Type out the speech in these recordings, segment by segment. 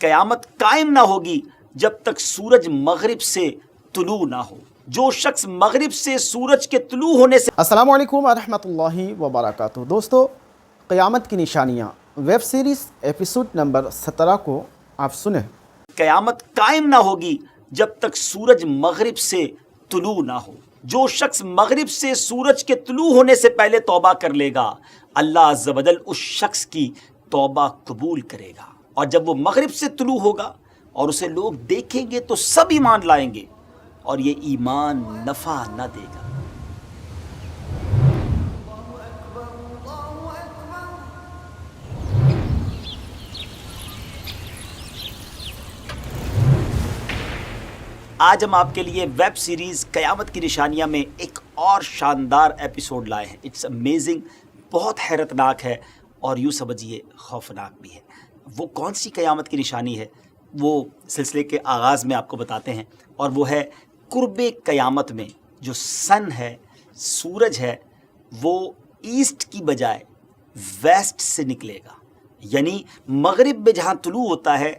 قیامت قائم نہ ہوگی جب تک سورج مغرب سے طلوع نہ ہو. جو شخص مغرب سے سورج کے طلوع ہونے سے السلام علیکم ورحمۃ اللہ وبرکاتہ. دوستو، قیامت کی نشانیاں ویب سیریز ایپیسوڈ نمبر 17 کو آپ سنیں. قیامت قائم نہ ہوگی جب تک سورج مغرب سے طلوع نہ ہو. جو شخص مغرب سے سورج کے طلوع ہونے سے پہلے توبہ کر لے گا، اللہ عز و جل اس شخص کی توبہ قبول کرے گا. اور جب وہ مغرب سے طلوع ہوگا اور اسے لوگ دیکھیں گے تو سب ایمان لائیں گے، اور یہ ایمان نفع نہ دے گا. آج ہم آپ کے لیے ویب سیریز قیامت کی نشانیاں میں ایک اور شاندار ایپیسوڈ لائے ہیں. اٹس امیزنگ، بہت حیرت ناک ہے اور یوں سمجھیے خوفناک بھی ہے. وہ کون سی قیامت کی نشانی ہے وہ سلسلے کے آغاز میں آپ کو بتاتے ہیں، اور وہ ہے قرب قیامت میں جو سن ہے، سورج ہے، وہ ایسٹ کی بجائے ویسٹ سے نکلے گا. یعنی مغرب میں جہاں طلوع ہوتا ہے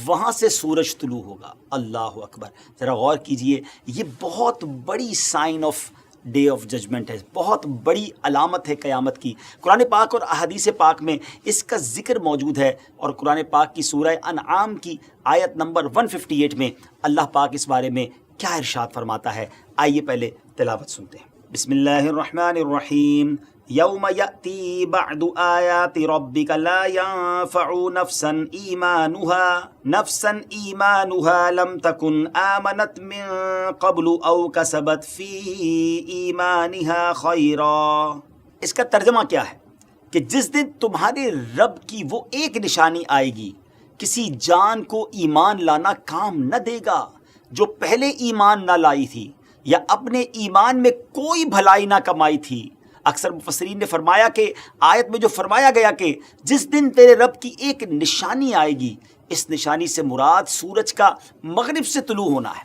وہاں سے سورج طلوع ہوگا. اللہ اکبر. ذرا غور کیجئے، یہ بہت بڑی sign of day of judgment ہے، بہت بڑی علامت ہے قیامت کی. قرآن پاک اور احادیث پاک میں اس کا ذکر موجود ہے، اور قرآن پاک کی سورہ انعام کی آیت نمبر 158 میں اللہ پاک اس بارے میں کیا ارشاد فرماتا ہے. آئیے پہلے تلاوت سنتے ہیں. بسم اللہ الرحمن الرحیم. یوم یأتی بعد آیات ربک لا ينفع نفسا ایمانها لم تکن آمنت من قبل او کسبت فی ایمانها خیرا. اس کا ترجمہ کیا ہے کہ جس دن تمہارے رب کی وہ ایک نشانی آئے گی، کسی جان کو ایمان لانا کام نہ دے گا جو پہلے ایمان نہ لائی تھی یا اپنے ایمان میں کوئی بھلائی نہ کمائی تھی. اکثر مفسرین نے فرمایا کہ آیت میں جو فرمایا گیا کہ جس دن تیرے رب کی ایک نشانی آئے گی، اس نشانی سے مراد سورج کا مغرب سے طلوع ہونا ہے.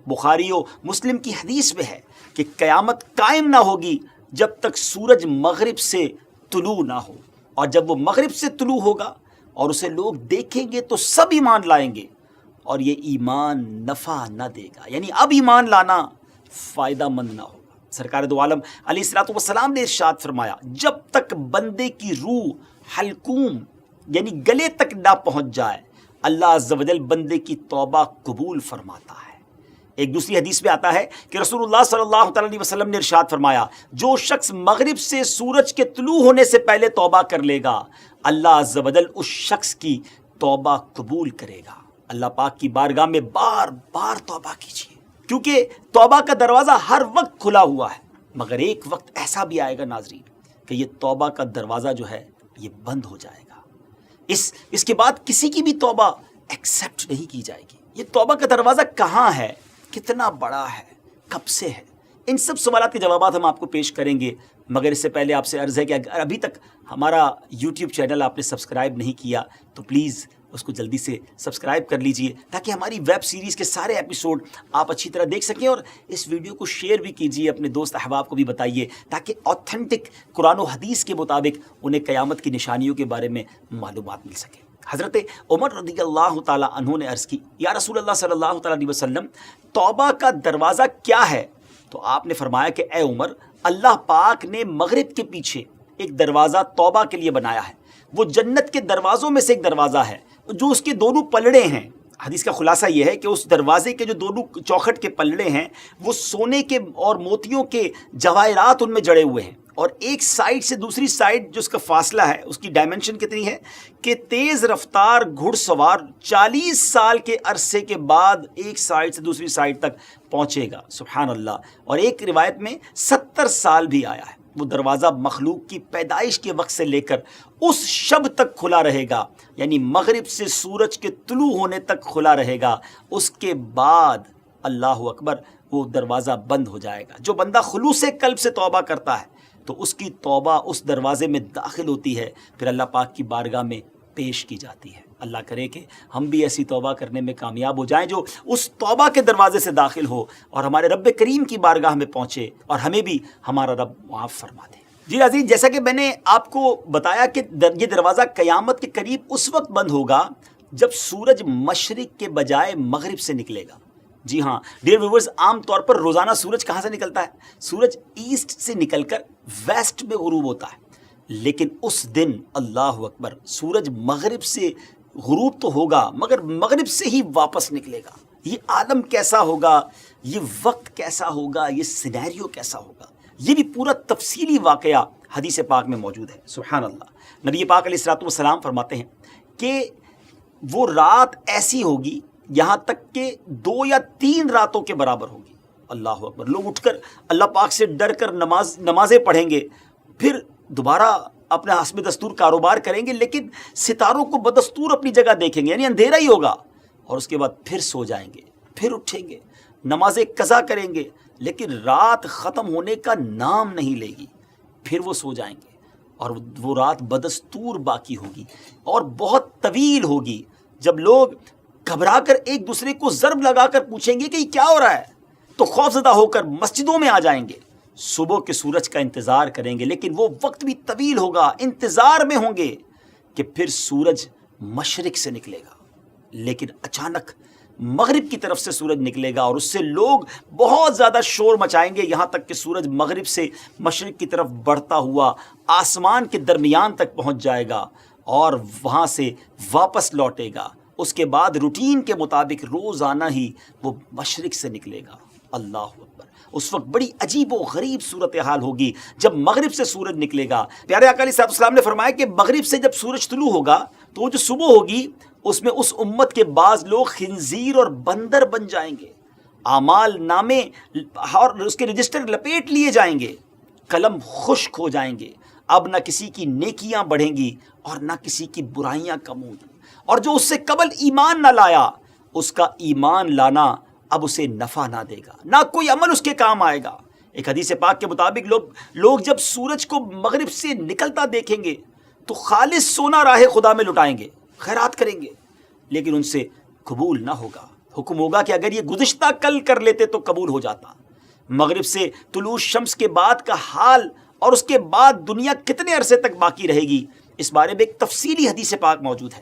بخاری و مسلم کی حدیث میں ہے کہ قیامت قائم نہ ہوگی جب تک سورج مغرب سے طلوع نہ ہو. اور جب وہ مغرب سے طلوع ہوگا اور اسے لوگ دیکھیں گے تو سب ایمان لائیں گے، اور یہ ایمان نفع نہ دے گا. یعنی اب ایمان لانا فائدہ مند نہ ہوگا. سرکار دو عالم علیہ الصلوۃ والسلام نے ارشاد فرمایا، جب تک بندے کی روح حلقوم یعنی گلے تک نہ پہنچ جائے، اللہ عز و جل بندے کی توبہ قبول فرماتا ہے. ایک دوسری حدیث میں آتا ہے کہ رسول اللہ صلی اللہ تعالی علیہ وسلم نے ارشاد فرمایا، جو شخص مغرب سے سورج کے طلوع ہونے سے پہلے توبہ کر لے گا، اللہ عز و جل اس شخص کی توبہ قبول کرے گا. اللہ پاک کی بارگاہ میں بار بار توبہ کیجیے، کیونکہ توبہ کا دروازہ ہر وقت کھلا ہوا ہے. مگر ایک وقت ایسا بھی آئے گا ناظرین کہ یہ توبہ کا دروازہ جو ہے یہ بند ہو جائے گا. اس کے بعد کسی کی بھی توبہ ایکسیپٹ نہیں کی جائے گی. یہ توبہ کا دروازہ کہاں ہے، کتنا بڑا ہے، کب سے ہے، ان سب سوالات کے جوابات ہم آپ کو پیش کریں گے. مگر اس سے پہلے آپ سے عرض ہے کہ اگر ابھی تک ہمارا یوٹیوب چینل آپ نے سبسکرائب نہیں کیا تو پلیز اس کو جلدی سے سبسکرائب کر لیجئے، تاکہ ہماری ویب سیریز کے سارے ایپیسوڈ آپ اچھی طرح دیکھ سکیں. اور اس ویڈیو کو شیئر بھی کیجئے، اپنے دوست احباب کو بھی بتائیے، تاکہ اوتھینٹک قرآن و حدیث کے مطابق انہیں قیامت کی نشانیوں کے بارے میں معلومات مل سکے. حضرت عمر رضی اللہ تعالیٰ عنہ نے عرض کی، یا رسول اللہ صلی اللہ تعالیٰ علیہ وسلم، توبہ کا دروازہ کیا ہے؟ تو آپ نے فرمایا کہ اے عمر، اللہ پاک نے مغرب کے پیچھے ایک دروازہ توبہ کے لیے بنایا ہے. وہ جنت کے دروازوں میں سے ایک دروازہ ہے جو اس کے دونوں پلڑے ہیں. حدیث کا خلاصہ یہ ہے کہ اس دروازے کے جو دونوں چوکھٹ کے پلڑے ہیں وہ سونے کے اور موتیوں کے جواہرات ان میں جڑے ہوئے ہیں. اور ایک سائیڈ سے دوسری سائیڈ جو اس کا فاصلہ ہے، اس کی ڈائمنشن کتنی ہے کہ تیز رفتار گھڑ سوار 40 سال کے عرصے کے بعد ایک سائیڈ سے دوسری سائیڈ تک پہنچے گا. سبحان اللہ. اور ایک روایت میں 70 سال بھی آیا ہے. وہ دروازہ مخلوق کی پیدائش کے وقت سے لے کر اس شب تک کھلا رہے گا، یعنی مغرب سے سورج کے طلوع ہونے تک کھلا رہے گا. اس کے بعد اللہ اکبر وہ دروازہ بند ہو جائے گا. جو بندہ خلوص قلب سے توبہ کرتا ہے تو اس کی توبہ اس دروازے میں داخل ہوتی ہے، پھر اللہ پاک کی بارگاہ میں پیش کی جاتی ہے. اللہ کرے کہ ہم بھی ایسی توبہ کرنے میں کامیاب ہو جائیں جو اس توبہ کے دروازے سے داخل ہو اور ہمارے رب کریم کی بارگاہ میں پہنچے اور ہمیں بھی ہمارا رب معاف فرما دے. جی عزیز، جیسا کہ میں نے آپ کو بتایا کہ یہ دروازہ قیامت کے قریب اس وقت بند ہوگا جب سورج مشرق کے بجائے مغرب سے نکلے گا. جی ہاں ڈیئر ویورز، عام طور پر روزانہ سورج کہاں سے نکلتا ہے؟ سورج ایسٹ سے نکل کر ویسٹ میں غروب ہوتا ہے. لیکن اس دن اللہ اکبر سورج مغرب سے غروب تو ہوگا مگر مغرب سے ہی واپس نکلے گا. یہ عالم کیسا ہوگا، یہ وقت کیسا ہوگا، یہ سینیریو کیسا ہوگا، یہ بھی پورا تفصیلی واقعہ حدیث پاک میں موجود ہے. سبحان اللہ. نبی پاک علیہ الصلوۃ والسلام فرماتے ہیں کہ وہ رات ایسی ہوگی یہاں تک کہ 2 یا 3 راتوں کے برابر ہوگی. اللہ اکبر. لوگ اٹھ کر اللہ پاک سے ڈر کر نمازیں پڑھیں گے، پھر دوبارہ اپنا حسب دستور کاروبار کریں گے، لیکن ستاروں کو بدستور اپنی جگہ دیکھیں گے، یعنی اندھیرا ہی ہوگا، اور اس کے بعد پھر سو جائیں گے، پھر اٹھیں گے، نمازیں قضا کریں گے، لیکن رات ختم ہونے کا نام نہیں لے گی. پھر وہ سو جائیں گے اور وہ رات بدستور باقی ہوگی اور بہت طویل ہوگی. جب لوگ گھبرا کر ایک دوسرے کو ضرب لگا کر پوچھیں گے کہ یہ کیا ہو رہا ہے، تو خوفزدہ ہو کر مسجدوں میں آ جائیں گے، صبح کے سورج کا انتظار کریں گے، لیکن وہ وقت بھی طویل ہوگا، انتظار میں ہوں گے کہ پھر سورج مشرق سے نکلے گا. لیکن اچانک مغرب کی طرف سے سورج نکلے گا اور اس سے لوگ بہت زیادہ شور مچائیں گے، یہاں تک کہ سورج مغرب سے مشرق کی طرف بڑھتا ہوا آسمان کے درمیان تک پہنچ جائے گا اور وہاں سے واپس لوٹے گا. اس کے بعد روٹین کے مطابق روزانہ ہی وہ مشرق سے نکلے گا. اللہ اکبر. اس وقت بڑی عجیب و غریب صورتحال ہوگی جب مغرب سے سورج نکلے گا. پیارے آقا علیہ السلام نے فرمایا کہ مغرب سے جب سورج طلوع ہوگا تو وہ جو صبح ہوگی اس میں اس امت کے بعض لوگ خنزیر اور بندر بن جائیں گے، اعمال نامے اور اس کے رجسٹر لپیٹ لیے جائیں گے، قلم خشک ہو جائیں گے. اب نہ کسی کی نیکیاں بڑھیں گی اور نہ کسی کی برائیاں کم ہوں گی، اور جو اس سے قبل ایمان نہ لایا اس کا ایمان لانا اب اسے نفع نہ دے گا، نہ کوئی عمل اس کے کام آئے گا. ایک حدیث پاک کے مطابق لوگ جب سورج کو مغرب سے نکلتا دیکھیں گے تو خالص سونا راہ خدا میں لٹائیں گے، خیرات کریں گے، لیکن ان سے قبول نہ ہوگا. حکم ہوگا کہ اگر یہ گزشتہ کل کر لیتے تو قبول ہو جاتا. مغرب سے طلوع شمس کے بعد کا حال اور اس کے بعد دنیا کتنے عرصے تک باقی رہے گی، اس بارے میں ایک تفصیلی حدیث پاک موجود ہے.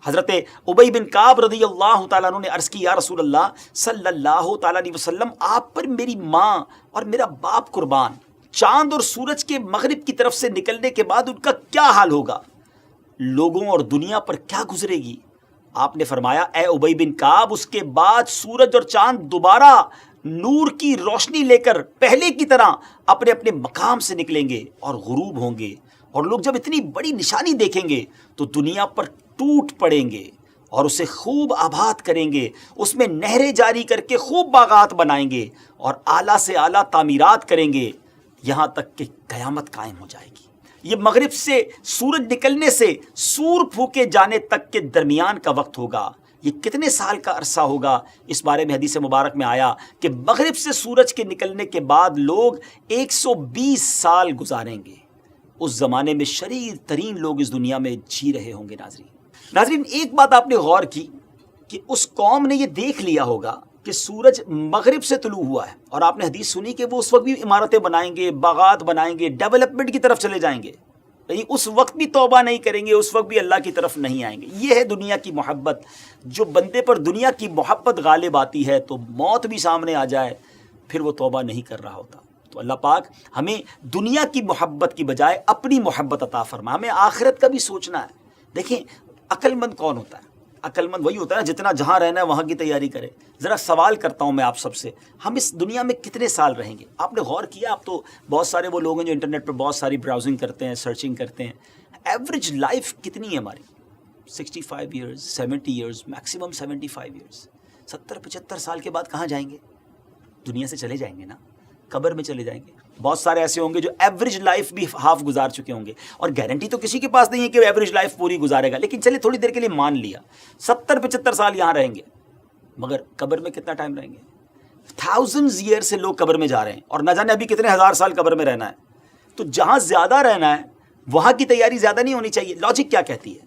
حضرت ابی بن کعب رضی اللہ تعالیٰ عنہ نے عرض کی، یا رسول اللہ صلی اللہ تعالیٰ علیہ وسلم، آپ پر میری ماں اور میرا باپ قربان، چاند اور سورج کے مغرب کی طرف سے نکلنے کے بعد ان کا کیا حال ہوگا، لوگوں اور دنیا پر کیا گزرے گی؟ آپ نے فرمایا، اے ابی بن کعب، اس کے بعد سورج اور چاند دوبارہ نور کی روشنی لے کر پہلے کی طرح اپنے اپنے مقام سے نکلیں گے اور غروب ہوں گے، اور لوگ جب اتنی بڑی نشانی دیکھیں گے تو دنیا پر ٹوٹ پڑیں گے اور اسے خوب آباد کریں گے، اس میں نہریں جاری کر کے خوب باغات بنائیں گے اور اعلیٰ سے اعلیٰ تعمیرات کریں گے، یہاں تک کہ قیامت قائم ہو جائے گی. یہ مغرب سے سورج نکلنے سے سور پھونکے جانے تک کے درمیان کا وقت ہوگا. یہ کتنے سال کا عرصہ ہوگا، اس بارے میں حدیث مبارک میں آیا کہ مغرب سے سورج کے نکلنے کے بعد لوگ 120 سال گزاریں گے. اس زمانے میں شریر ترین لوگ اس دنیا میں جی رہے ہوں گے. ناظرین ایک بات آپ نے غور کی کہ اس قوم نے یہ دیکھ لیا ہوگا کہ سورج مغرب سے طلوع ہوا ہے، اور آپ نے حدیث سنی کہ وہ اس وقت بھی عمارتیں بنائیں گے، باغات بنائیں گے، ڈیولپمنٹ کی طرف چلے جائیں گے، یعنی اس وقت بھی توبہ نہیں کریں گے، اس وقت بھی اللہ کی طرف نہیں آئیں گے. یہ ہے دنیا کی محبت. جو بندے پر دنیا کی محبت غالب آتی ہے تو موت بھی سامنے آ جائے پھر وہ توبہ نہیں کر رہا ہوتا. تو اللہ پاک ہمیں دنیا کی محبت کی بجائے اپنی محبت عطا فرما. ہمیں آخرت کا بھی سوچنا ہے. دیکھیں عقل مند کون ہوتا ہے؟ عقل مند وہی ہوتا ہے جتنا جہاں رہنا ہے وہاں کی تیاری کرے. ذرا سوال کرتا ہوں میں آپ سب سے، ہم اس دنیا میں کتنے سال رہیں گے؟ آپ نے غور کیا؟ آپ تو بہت سارے وہ لوگ ہیں جو انٹرنیٹ پر بہت ساری براؤزنگ کرتے ہیں، سرچنگ کرتے ہیں. ایوریج لائف کتنی ہے ہماری؟ 65 ایئرز، 70 ایئرز، میکسیمم 75 ایئرز. 70-75 سال کے بعد کہاں جائیں گے؟ دنیا سے چلے جائیں گے نا، قبر میں چلے جائیں گے. بہت سارے ایسے ہوں گے جو ایوریج لائف بھی ہاف گزار چکے ہوں گے، اور گارنٹی تو کسی کے پاس نہیں ہے کہ وہ ایوریج لائف پوری گزارے گا، لیکن چلے تھوڑی دیر کے لیے مان لیا 70-75 سال یہاں رہیں گے، مگر قبر میں کتنا ٹائم رہیں گے؟ تھاؤزنڈز ایئر سے لوگ قبر میں جا رہے ہیں، اور نہ جانے ابھی کتنے ہزار سال قبر میں رہنا ہے. تو جہاں زیادہ رہنا ہے وہاں کی تیاری زیادہ نہیں ہونی چاہیے؟ لاجک کیا کہتی ہے؟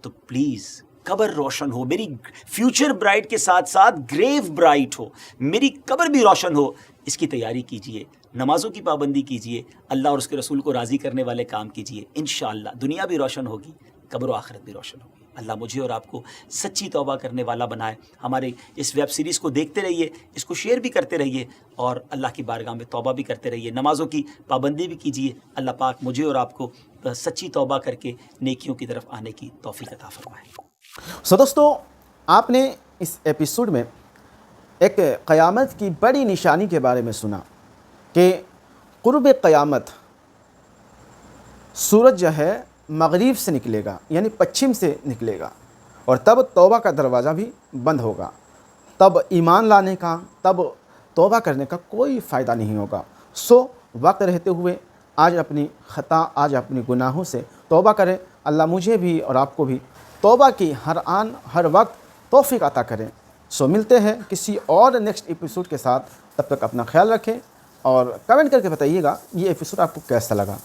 تو پلیز قبر روشن ہو، میری فیوچر برائٹ کے ساتھ ساتھ گریو برائٹ ہو، میری قبر بھی روشن ہو، اس کی تیاری کیجئے، نمازوں کی پابندی کیجئے، اللہ اور اس کے رسول کو راضی کرنے والے کام کیجئے. انشاءاللہ دنیا بھی روشن ہوگی، قبر و آخرت بھی روشن ہوگی. اللہ مجھے اور آپ کو سچی توبہ کرنے والا بنائے. ہمارے اس ویب سیریز کو دیکھتے رہیے، اس کو شیئر بھی کرتے رہیے اور اللہ کی بارگاہ میں توبہ بھی کرتے رہیے. نمازوں کی پابندی بھی کیجیے. اللہ پاک مجھے اور آپ کو سچی توبہ کر کے نیکیوں کی طرف آنے کی توفیق عطا فرمائے. دوستو، آپ نے اس ایپیسوڈ میں ایک قیامت کی بڑی نشانی کے بارے میں سنا کہ قرب قیامت سورج جو ہے مغرب سے نکلے گا، یعنی پچھم سے نکلے گا، اور تب توبہ کا دروازہ بھی بند ہوگا. تب ایمان لانے کا، تب توبہ کرنے کا کوئی فائدہ نہیں ہوگا. سو وقت رہتے ہوئے آج اپنی خطا، آج اپنی گناہوں سے توبہ کریں. اللہ مجھے بھی اور آپ کو بھی توبہ کی ہر آن ہر وقت توفیق عطا کریں. سو ملتے ہیں کسی اور نیکسٹ ایپیسوڈ کے ساتھ. تب تک اپنا خیال رکھیں اور کمنٹ کر کے بتائیے گا یہ ایپیسوڈ آپ کو کیسا لگا.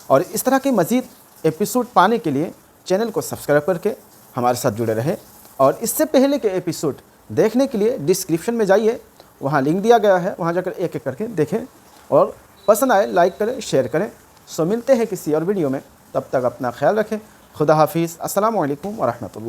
اور اس طرح کے مزید ایپیسوڈ پانے کے لیے چینل کو سبسکرائب کر کے ہمارے ساتھ جڑے رہے. اور اس سے پہلے کے ایپیسوڈ دیکھنے کے لیے ڈسکرپشن میں جائیے، وہاں لنک دیا گیا ہے، وہاں جا کر ایک ایک کر کے دیکھیں اور پسند آئے لائک کریں، شیئر کریں. سو ملتے ہیں کسی اور ویڈیو میں. تب تک اپنا خیال رکھیں. خدا حافظ. السلام علیکم ورحمۃ اللہ.